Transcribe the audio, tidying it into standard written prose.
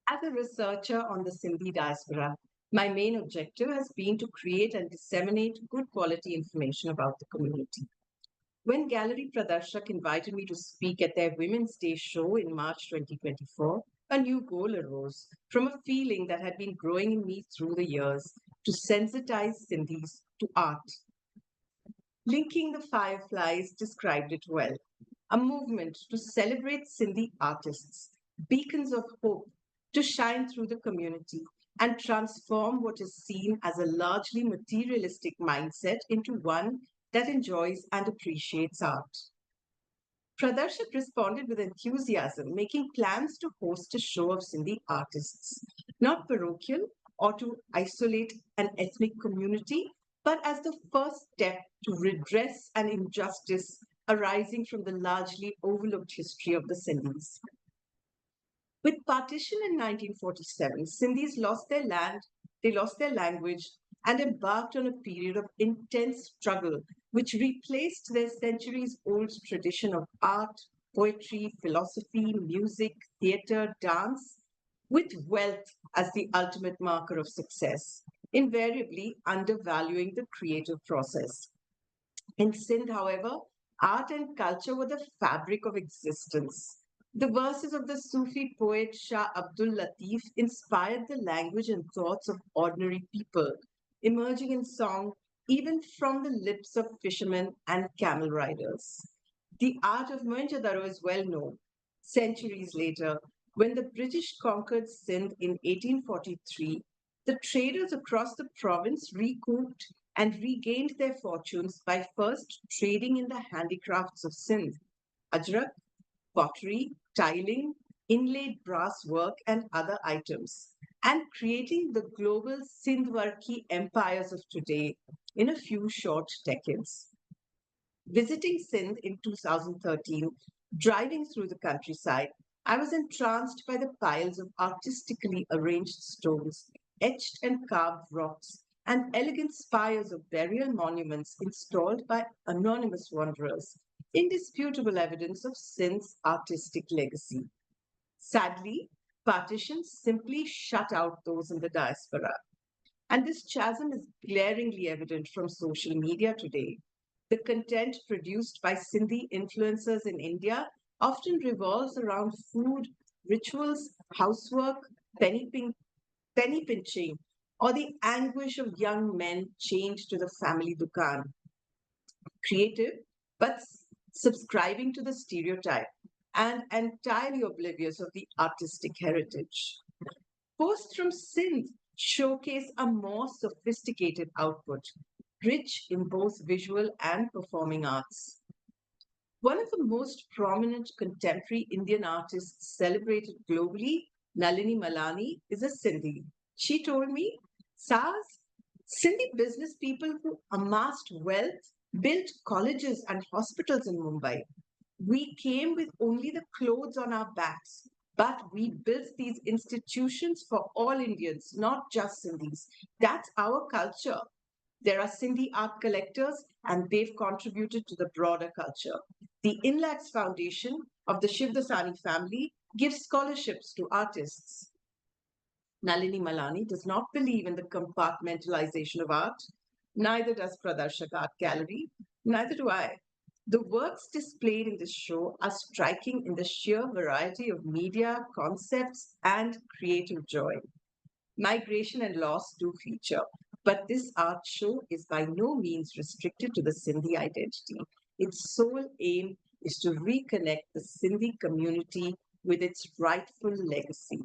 As a researcher on the Sindhi diaspora, my main objective has been to create and disseminate good quality information about the community. When Gallery Pradarshak invited me to speak at their Women's Day show in March 2024, a new goal arose from a feeling that had been growing in me through the years to sensitize Sindhis to art. Linking the Fireflies described it well. A movement to celebrate Sindhi artists, beacons of hope to shine through the community and transform what is seen as a largely materialistic mindset into one that enjoys and appreciates art. Pradarshak responded with enthusiasm, making plans to host a show of Sindhi artists, not parochial or to isolate an ethnic community, but as the first step to redress an injustice arising from the largely overlooked history of the Sindhis. With partition in 1947, Sindhis lost their land, they lost their language, and embarked on a period of intense struggle, which replaced their centuries old tradition of art, poetry, philosophy, music, theatre, dance, with wealth as the ultimate marker of success, invariably undervaluing the creative process. In Sindh, however, art and culture were the fabric of existence. The verses of the Sufi poet Shah Abdul Latif inspired the language and thoughts of ordinary people, emerging in song even from the lips of fishermen and camel riders. The art of Mohenjo-daro is well known. Centuries later, when the British conquered Sindh in 1843, the traders across the province recouped and regained their fortunes by first trading in the handicrafts of Sindh, ajrak, pottery, tiling, inlaid brass work, and other items, and creating the global Sindhwarki empires of today in a few short decades. Visiting Sindh in 2013, driving through the countryside, I was entranced by the piles of artistically arranged stones, etched and carved rocks, and elegant spires of burial monuments installed by anonymous wanderers, indisputable evidence of Sindh's artistic legacy. Sadly, partition simply shut out those in the diaspora. And this chasm is glaringly evident from social media today. The content produced by Sindhi influencers in India often revolves around food, rituals, housework, penny, penny pinching, or the anguish of young men chained to the family dukan. Creative, but subscribing to the stereotype and entirely oblivious of the artistic heritage. Posts from Sindh showcase a more sophisticated output, rich in both visual and performing arts. One of the most prominent contemporary Indian artists celebrated globally, Nalini Malani, is a Sindhi. She told me, Saaz, Sindhi business people who amassed wealth built colleges and hospitals in Mumbai. We came with only the clothes on our backs, but we built these institutions for all Indians, not just Sindhis. That's our culture. There are Sindhi art collectors, and they've contributed to the broader culture. The Inlax Foundation of the Shivdasani family gives scholarships to artists. Nalini Malani does not believe in the compartmentalization of art. Neither does Pradarshak Art Gallery. Neither do I. The works displayed in this show are striking in the sheer variety of media, concepts, and creative joy. Migration and loss do feature, but this art show is by no means restricted to the Sindhi identity. Its sole aim is to reconnect the Sindhi community with its rightful legacy.